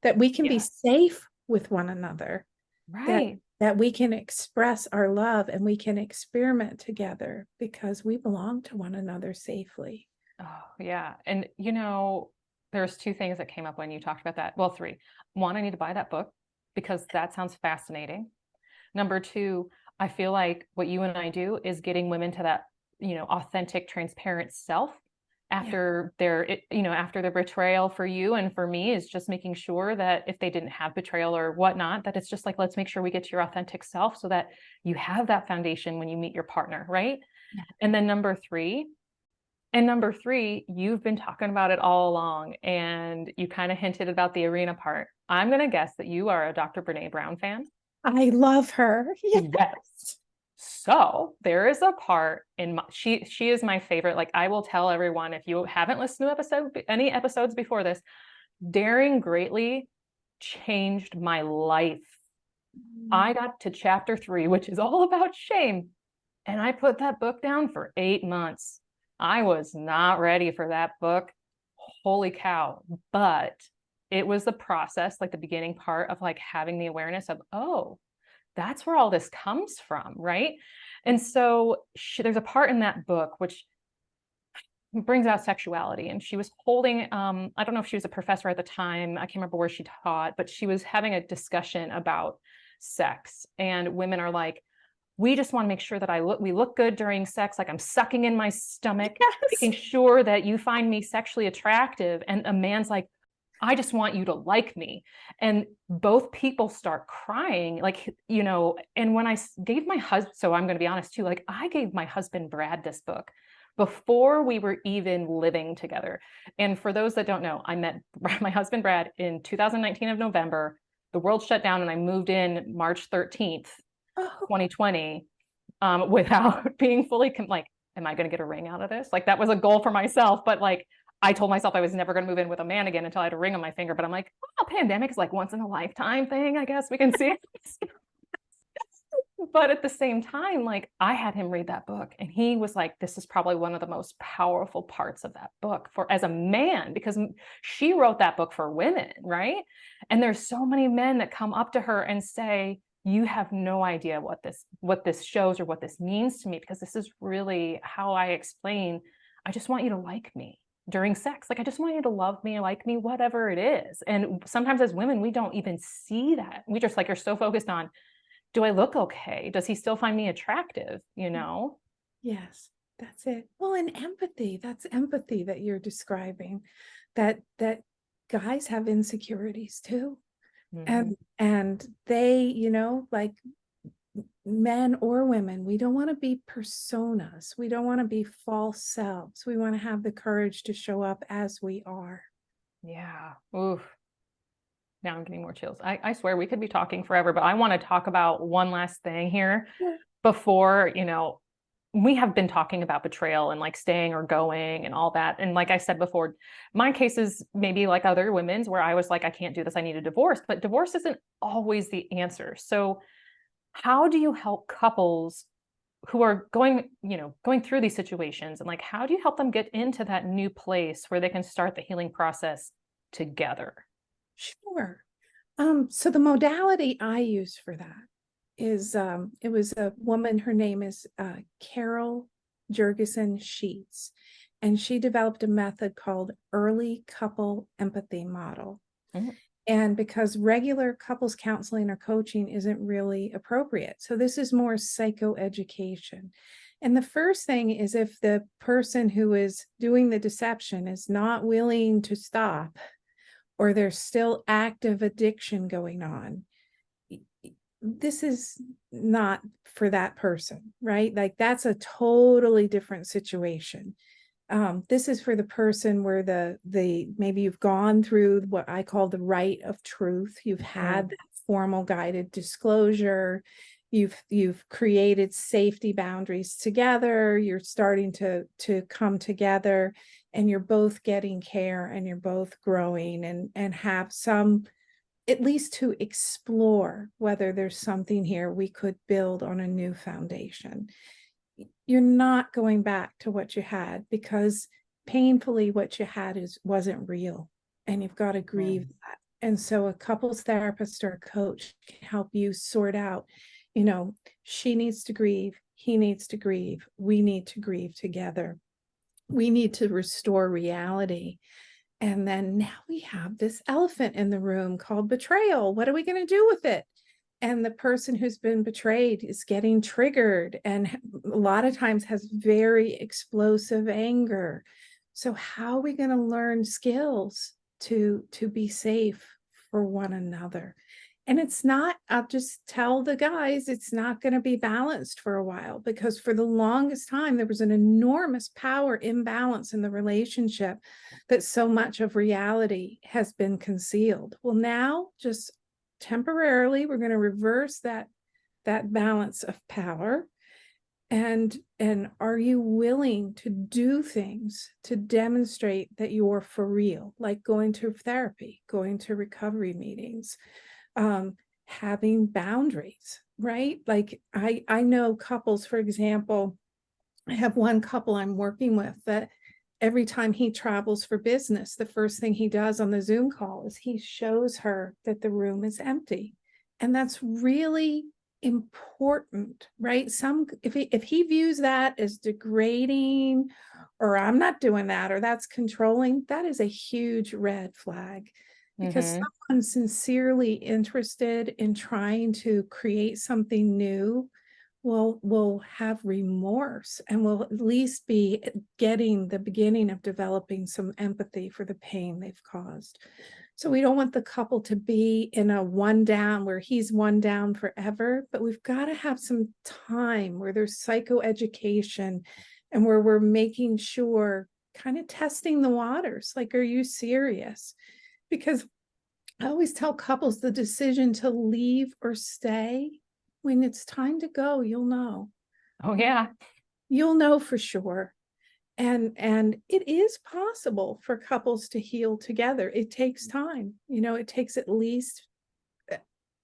that we can be safe with one another, Right. that we can express our love and we can experiment together because we belong to one another safely. Oh, yeah. And, you know, there's two things that came up when you talked about that. Well, three. One, I need to buy that book because that sounds fascinating. Number two, I feel like what you and I do is getting women to that, you know, authentic, transparent self after after their betrayal for you and for me, is just making sure that if they didn't have betrayal or whatnot, that it's just like, let's make sure we get to your authentic self so that you have that foundation when you meet your partner, right? Yeah. And then number three, you've been talking about it all along, and you kind of hinted about the arena part. I'm going to guess that you are a Dr. Brene Brown fan. I love her. Yeah. Yes. So there is a part in she is my favorite. Like, I will tell everyone, if you haven't listened to any episodes before this, Daring Greatly changed my life. I got to chapter 3, which is all about shame, and I put that book down for 8 months. I was not ready for that book. Holy cow. But it was the process, like the beginning part of like having the awareness of, oh, that's where all this comes from, right? And so there's a part in that book which brings out sexuality, and she was holding I don't know if she was a professor at the time, I can't remember where she taught, but she was having a discussion about sex, and women are like, we just want to make sure that we look good during sex, like I'm sucking in my stomach, Yes. making sure that you find me sexually attractive. And a man's like, I just want you to like me. And both people start crying, like, you know. And when I gave my husband, so I'm going to be honest too, like, I gave my husband Brad this book before we were even living together. And for those that don't know, I met my husband Brad in 2019 of November. The world shut down and I moved in March 13th, Oh, 2020, without being fully like, am I going to get a ring out of this? Like, that was a goal for myself, but like, I told myself I was never going to move in with a man again until I had a ring on my finger. But I'm like, oh, pandemic is like once in a lifetime thing, I guess we can see. But at the same time, like, I had him read that book and he was like, this is probably one of the most powerful parts of that book for as a man, because she wrote that book for women, right? And there's so many men that come up to her and say, you have no idea what this shows or what this means to me, because this is really how I explain, I just want you to like me. during sex. Like, I just want you to love me, like me, whatever it is. And sometimes as women, we don't even see that. We just like are so focused on, do I look okay? Does he still find me attractive? You know? Yes, that's it. Well, and empathy, that's empathy that you're describing, that guys have insecurities too. Hmm. And they, like men or women, we don't want to be personas. We don't want to be false selves. We want to have the courage to show up as we are. Yeah. Oof. Now I'm getting more chills. I swear we could be talking forever, but I want to talk about one last thing here Yeah. before, we have been talking about betrayal and like staying or going and all that. And like I said before, my case is maybe like other women's where I was like, I can't do this. I need a divorce, but divorce isn't always the answer. So how do you help couples who are going through these situations, and like, how do you help them get into that new place where they can start the healing process together? Sure. So the modality I use for that is it was a woman, her name is Carol Jurgensen Sheets, and she developed a method called early couple empathy model. Mhm. And because regular couples counseling or coaching isn't really appropriate. So this is more psychoeducation. And the first thing is, if the person who is doing the deception is not willing to stop, or there's still active addiction going on, this is not for that person, right? Like that's a totally different situation. This is for the person where the maybe you've gone through what I call the rite of truth. You've Mm. had that formal guided disclosure. You've created safety boundaries together. You're starting to come together, and you're both getting care, and you're both growing, and have some, at least to explore whether there's something here we could build on a new foundation. You're not going back to what you had, because painfully what you had wasn't real, and you've got to grieve Mm. that. And so a couples therapist or a coach can help you sort out, she needs to grieve, he needs to grieve, we need to grieve together, we need to restore reality. And then now we have this elephant in the room called betrayal. What are we going to do with it? And the person who's been betrayed is getting triggered, and a lot of times has very explosive anger. So how are we going to learn skills to be safe for one another? And it's not, I'll just tell the guys, it's not going to be balanced for a while, because for the longest time there was an enormous power imbalance in the relationship, that so much of reality has been concealed. Well, now, just temporarily, we're going to reverse that balance of power. And are you willing to do things to demonstrate that you're for real, like going to therapy, going to recovery meetings, having boundaries, right? Like I know couples, for example, I have one couple I'm working with that every time he travels for business, the first thing he does on the Zoom call is he shows her that the room is empty. And that's really important, right? If he views that as degrading, or I'm not doing that, or that's controlling, that is a huge red flag, because Hmm. someone sincerely interested in trying to create something new will have remorse, and will at least be getting the beginning of developing some empathy for the pain they've caused. So we don't want the couple to be in a one down, where he's one down forever, but we've got to have some time where there's psychoeducation, and where we're making sure, kind of testing the waters, like, are you serious? Because I always tell couples, the decision to leave or stay, when it's time to go, you'll know. Oh, Right? yeah. You'll know for sure. And it is possible for couples to heal together. It takes time. It takes at least,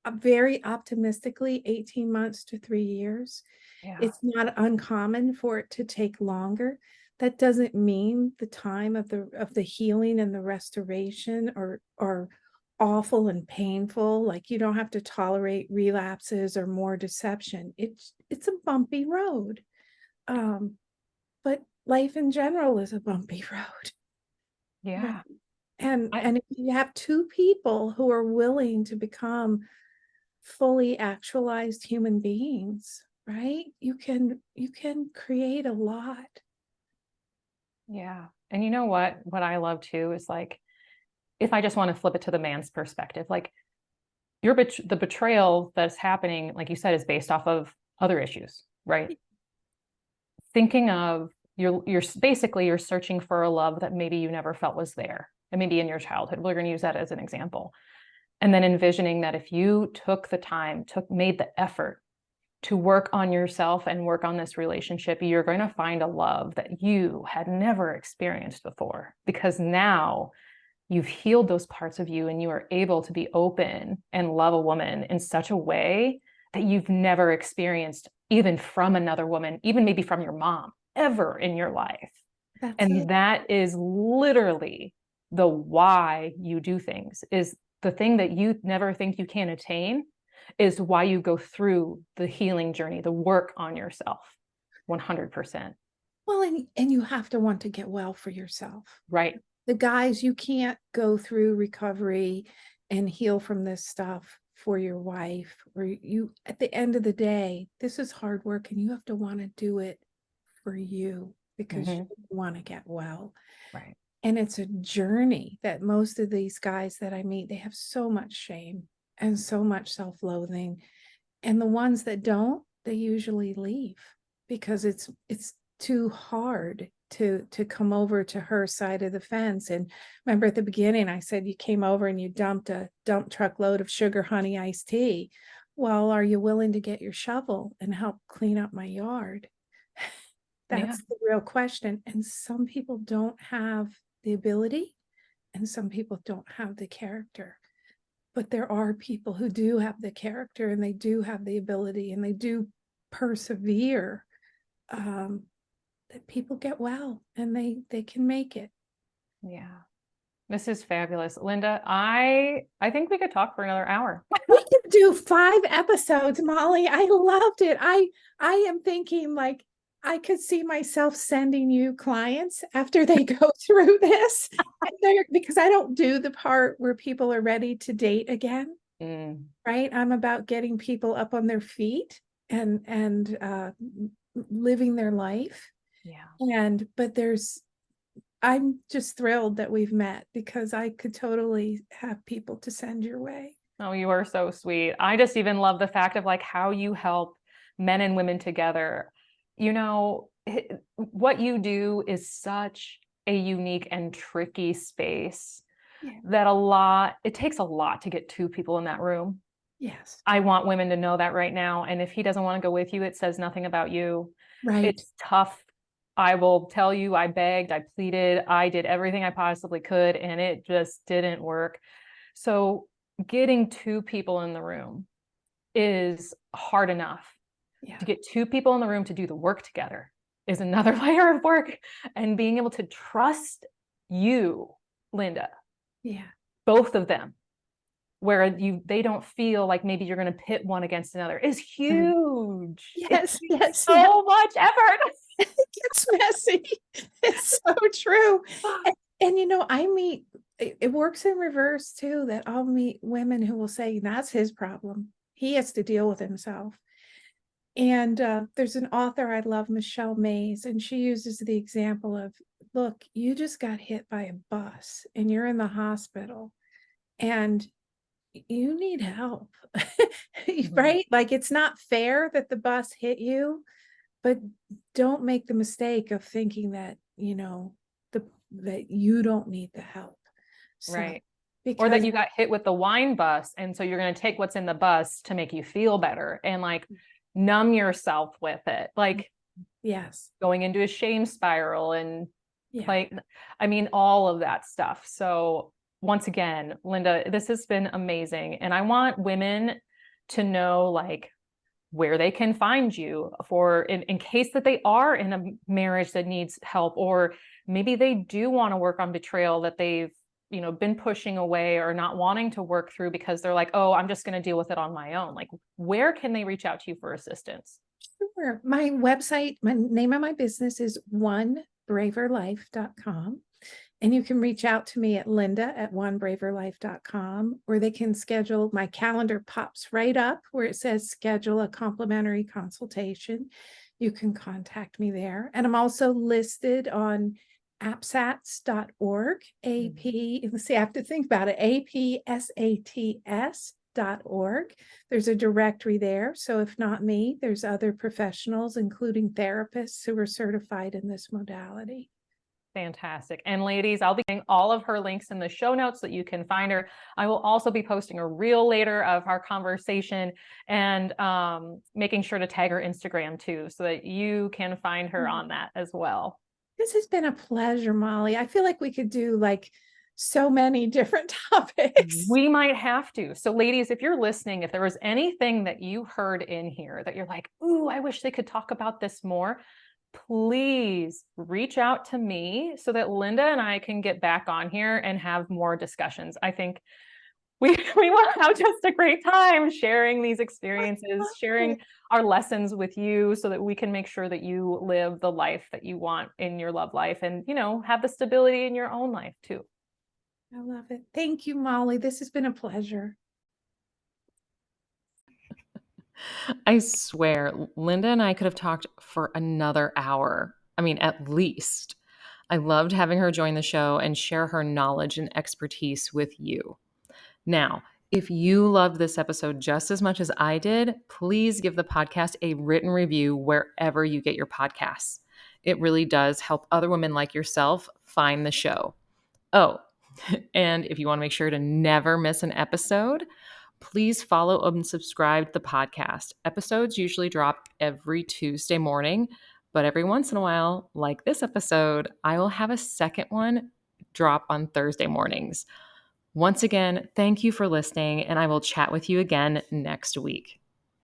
very optimistically, 18 months to 3 years. Yeah. It's not uncommon for it to take longer. That doesn't mean the time of the healing and the restoration are awful and painful. Like, you don't have to tolerate relapses or more deception. It's a bumpy road. But life in general is a bumpy road. Yeah. And if you have two people who are willing to become fully actualized human beings, right? You can create a lot. Yeah. And you know what I love too is like, if I just want to flip it to the man's perspective, like the betrayal that's happening, like you said, is based off of other issues, right? Thinking of you're basically you're searching for a love that maybe you never felt was there, and maybe in your childhood. We're going to use that as an example. And then envisioning that if you took the time, made the effort to work on yourself and work on this relationship, you're going to find a love that you had never experienced before, because now you've healed those parts of you and you are able to be open and love a woman in such a way that you've never experienced, even from another woman, even maybe from your mom, ever in your life. And that is literally the why you do things, is the thing that you never think you can attain is why you go through the healing journey, the work on yourself. 100%. Well, and you have to want to get well for yourself. Right. The guys, you can't go through recovery and heal from this stuff for your wife, or you, at the end of the day, this is hard work and you have to want to do it for you because you want to get well. Right. And it's a journey that most of these guys that I meet, they have so much shame and so much self-loathing. And the ones that don't, they usually leave because it's too hard to come over to her side of the fence. And remember at the beginning, I said you came over and you dumped a dump truck load of sugar honey iced tea. Well, are you willing to get your shovel and help clean up my yard? That's the real question. And some people don't have the ability and some people don't have the character. But there are people who do have the character and they do have the ability and they do persevere. That people get well and they can make it. Yeah. This is fabulous. Linda, I think we could talk for another hour. We could do 5 episodes, Molly. I loved it. I am thinking like I could see myself sending you clients after they go through this, because I don't do the part where people are ready to date again. Right? I'm about getting people up on their feet and living their life. Yeah. But I'm just thrilled that we've met because I could totally have people to send your way. Oh, you are so sweet. I just even love the fact of like how you help men and women together. You know, what you do is such a unique and tricky space that it takes a lot to get 2 people in that room. Yes. I want women to know that right now. And if he doesn't want to go with you, it says nothing about you. Right. It's tough. I will tell you, I begged, I pleaded, I did everything I possibly could, and it just didn't work. So getting 2 people in the room is hard enough. To get 2 people in the room to do the work together is another layer of work. And being able to trust you, Linda, both of them, where they don't feel like maybe you're going to pit one against another, is huge. Yes. So much effort. It gets messy. It's so true. And you know, it works in reverse too, that I'll meet women who will say that's his problem. He has to deal with himself. And there's an author I love, Michelle Mays, and she uses the example of, look, you just got hit by a bus and you're in the hospital and you need help, right? Like it's not fair that the bus hit you, but don't make the mistake of thinking that, you know, that you don't need the help. So, right. Or that you got hit with the wine bus. And so you're going to take what's in the bus to make you feel better and like numb yourself with it. Like, going into a shame spiral and like, I mean, all of that stuff. So once again, Linda, this has been amazing. And I want women to know like where they can find you for in case that they are in a marriage that needs help, or maybe they do want to work on betrayal that they've, you know, been pushing away or not wanting to work through because they're like, oh, I'm just going to deal with it on my own. Like, where can they reach out to you for assistance? Sure. My website, my name of my business is onebraverlife.com. And you can reach out to me at linda@onebraverlife.com, or they can schedule. My calendar pops right up where it says schedule a complimentary consultation. You can contact me there. And I'm also listed on apsats.org, let's see, I have to think about it, apsats.org. There's a directory there. So if not me, there's other professionals, including therapists who are certified in this modality. Fantastic. And ladies, I'll be putting all of her links in the show notes so that you can find her. I will also be posting a reel later of our conversation and making sure to tag her Instagram too, so that you can find her on that as well. This has been a pleasure, Molly. I feel like we could do like so many different topics. We might have to. So ladies, if you're listening, if there was anything that you heard in here that you're like, ooh, I wish they could talk about this more, please reach out to me so that Linda and I can get back on here and have more discussions. I think we will have just a great time sharing these experiences, sharing our lessons with you so that we can make sure that you live the life that you want in your love life and, you know, have the stability in your own life too. I love it. Thank you, Molly. This has been a pleasure. I swear, Linda and I could have talked for another hour. I mean, at least. I loved having her join the show and share her knowledge and expertise with you. Now, if you loved this episode just as much as I did, please give the podcast a written review wherever you get your podcasts. It really does help other women like yourself find the show. Oh, and if you want to make sure to never miss an episode, please follow and subscribe to the podcast. Episodes usually drop every Tuesday morning, but every once in a while, like this episode, I will have a second one drop on Thursday mornings. Once again, thank you for listening, and I will chat with you again next week.